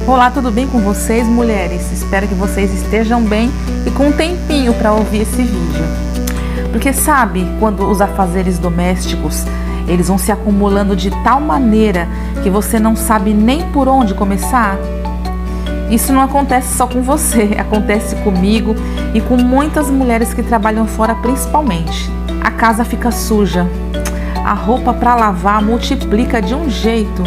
Olá, tudo bem com vocês, mulheres? Espero que vocês estejam bem e com um tempinho para ouvir esse vídeo. Porque sabe, quando os afazeres domésticos, eles vão se acumulando de tal maneira que você não sabe nem por onde começar? Isso não acontece só com você, acontece comigo e com muitas mulheres que trabalham fora principalmente. A casa fica suja, a roupa para lavar multiplica de um jeito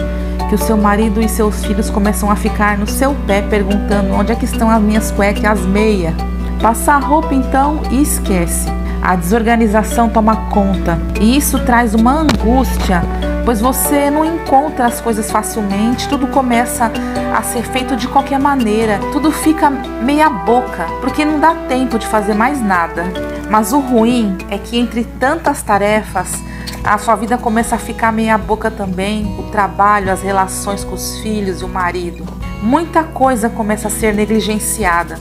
que o seu marido e seus filhos começam a ficar no seu pé perguntando onde é que estão as minhas cuecas e as meias. Passar a roupa então e esquece. A desorganização toma conta e isso traz uma angústia, pois você não encontra as coisas facilmente, tudo começa a ser feito de qualquer maneira, tudo fica meia boca, porque não dá tempo de fazer mais nada. Mas o ruim é que entre tantas tarefas, a sua vida começa a ficar meia boca também, o trabalho, as relações com os filhos e o marido. Muita coisa começa a ser negligenciada,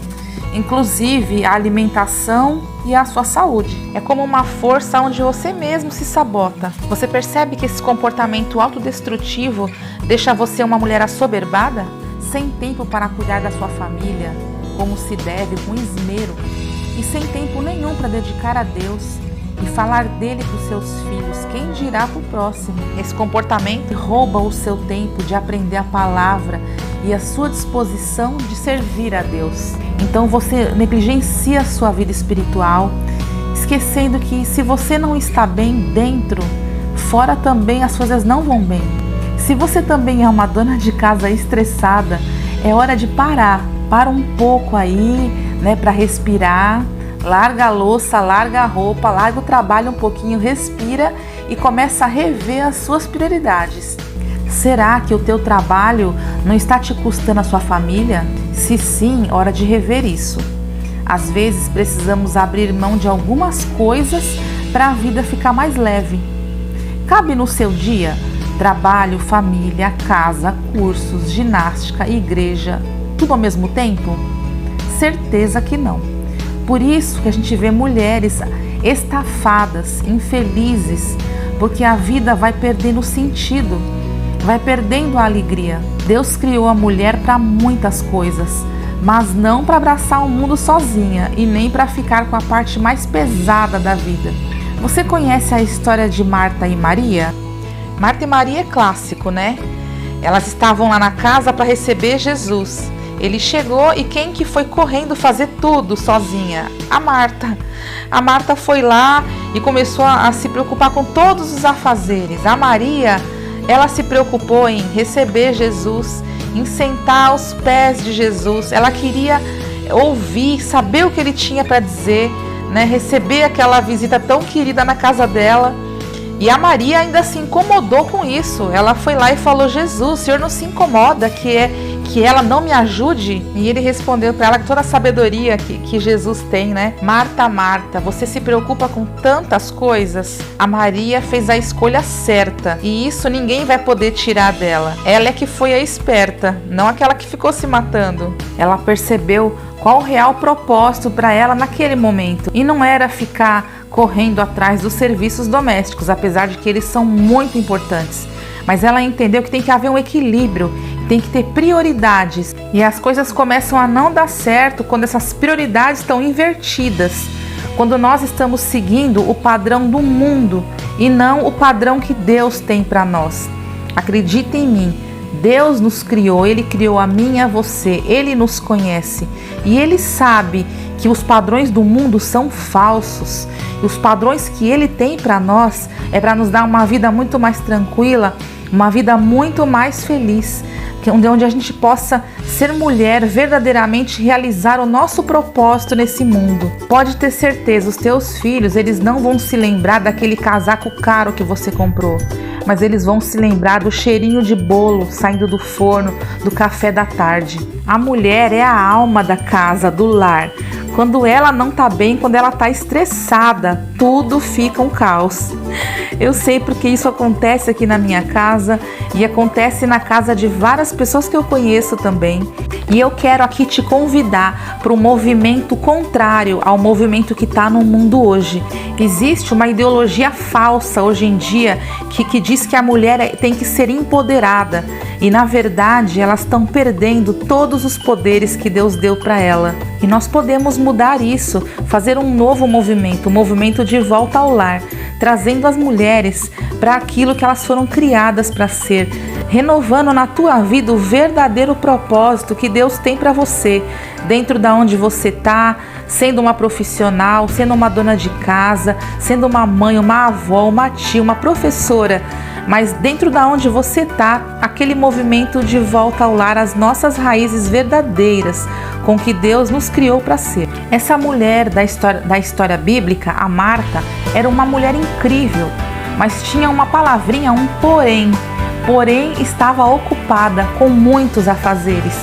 inclusive a alimentação e a sua saúde. É como uma força onde você mesmo se sabota. Você percebe que esse comportamento autodestrutivo deixa você uma mulher assoberbada? Sem tempo para cuidar da sua família, como se deve, com esmero, e sem tempo nenhum para dedicar a Deus e falar dele para os seus filhos, quem dirá para o próximo. Esse comportamento rouba o seu tempo de aprender a palavra e a sua disposição de servir a Deus. Então você negligencia a sua vida espiritual, esquecendo que se você não está bem dentro, fora também as coisas não vão bem. Se você também é uma dona de casa estressada, é hora de parar. Para um pouco aí, para respirar. Larga a louça, larga a roupa, larga o trabalho um pouquinho, respira e começa a rever as suas prioridades. Será que o teu trabalho não está te custando a sua família? Se sim, hora de rever isso. Às vezes precisamos abrir mão de algumas coisas para a vida ficar mais leve. Cabe no seu dia trabalho, família, casa, cursos, ginástica, igreja, tudo ao mesmo tempo? Certeza que não. Por isso que a gente vê mulheres estafadas, infelizes, porque a vida vai perdendo sentido, vai perdendo a alegria. Deus criou a mulher para muitas coisas, mas não para abraçar o mundo sozinha e nem para ficar com a parte mais pesada da vida. Você conhece a história de Marta e Maria? Marta e Maria é clássico, né? Elas estavam lá na casa para receber Jesus. Ele chegou e quem que foi correndo fazer tudo sozinha? A Marta. A Marta foi lá e começou a se preocupar com todos os afazeres. A Maria, ela se preocupou em receber Jesus, em sentar aos pés de Jesus. Ela queria ouvir, saber o que ele tinha para dizer, receber aquela visita tão querida na casa dela. E a Maria ainda se incomodou com isso. Ela foi lá e falou: Jesus, o Senhor não se incomoda que ela não me ajude? E ele respondeu para ela com toda a sabedoria que Jesus tem, Marta, Marta, você se preocupa com tantas coisas. A Maria fez a escolha certa e isso ninguém vai poder tirar dela. Ela é que foi a esperta, não aquela que ficou se matando. Ela percebeu qual o real propósito para ela naquele momento. E não era ficar correndo atrás dos serviços domésticos, apesar de que eles são muito importantes. Mas ela entendeu que tem que haver um equilíbrio, tem que ter prioridades. E as coisas começam a não dar certo quando essas prioridades estão invertidas. Quando nós estamos seguindo o padrão do mundo e não o padrão que Deus tem para nós. Acredita em mim. Deus nos criou, Ele criou a mim e a você, Ele nos conhece e Ele sabe que os padrões do mundo são falsos e os padrões que Ele tem para nós é para nos dar uma vida muito mais tranquila, uma vida muito mais feliz, onde a gente possa ser mulher, verdadeiramente realizar o nosso propósito nesse mundo. Pode ter certeza, os teus filhos, eles não vão se lembrar daquele casaco caro que você comprou, mas eles vão se lembrar do cheirinho de bolo saindo do forno, do café da tarde. A mulher é a alma da casa, do lar. Quando ela não tá bem, quando ela tá estressada, tudo fica um caos. Eu sei porque isso acontece aqui na minha casa e acontece na casa de várias pessoas que eu conheço também. E eu quero aqui te convidar para um movimento contrário ao movimento que está no mundo hoje. Existe uma ideologia falsa hoje em dia que diz que a mulher tem que ser empoderada, E na verdade elas estão perdendo todos os poderes que Deus deu para ela. E nós podemos mudar isso, fazer um novo movimento, um movimento de volta ao lar, trazendo as mulheres para aquilo que elas foram criadas para ser, renovando na tua vida o verdadeiro propósito que Deus tem para você, dentro da onde você está, sendo uma profissional, sendo uma dona de casa, sendo uma mãe, uma avó, uma tia, uma professora, mas dentro da onde você está, aquele movimento de volta ao lar, as nossas raízes verdadeiras, com que Deus nos criou para ser. Essa mulher da história bíblica, a Marta, era uma mulher incrível, mas tinha uma palavrinha, um porém. Porém, estava ocupada com muitos afazeres.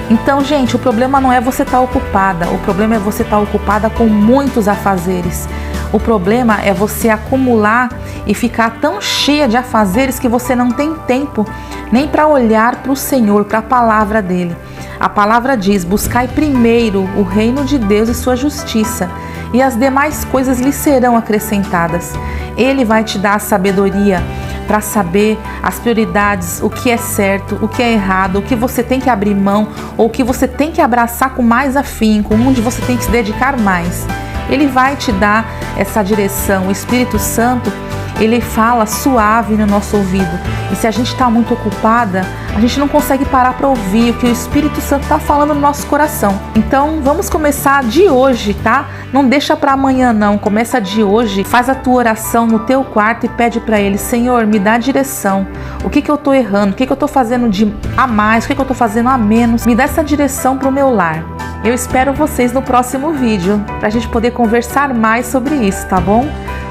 Então, gente, o problema não é você estar ocupada, o problema é você estar ocupada com muitos afazeres. O problema é você acumular e ficar tão cheia de afazeres que você não tem tempo nem para olhar para o Senhor, para a palavra dele. A palavra diz: buscai primeiro o reino de Deus e sua justiça, e as demais coisas lhe serão acrescentadas. Ele vai te dar a sabedoria para saber as prioridades, o que é certo, o que é errado, o que você tem que abrir mão ou o que você tem que abraçar com mais afinco, onde você tem que se dedicar mais. Ele vai te dar essa direção. O Espírito Santo, ele fala suave no nosso ouvido. E se a gente está muito ocupada, a gente não consegue parar para ouvir o que o Espírito Santo está falando no nosso coração. Então, vamos começar de hoje, tá? Não deixa para amanhã não, começa de hoje. Faz a tua oração no teu quarto e pede para ele: Senhor, me dá direção. O que eu estou errando? O que eu estou fazendo a mais? O que eu estou fazendo a menos? Me dá essa direção para o meu lar. Eu espero vocês no próximo vídeo, para a gente poder conversar mais sobre isso, tá bom?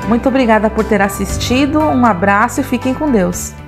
Muito obrigada por ter assistido, um abraço e fiquem com Deus.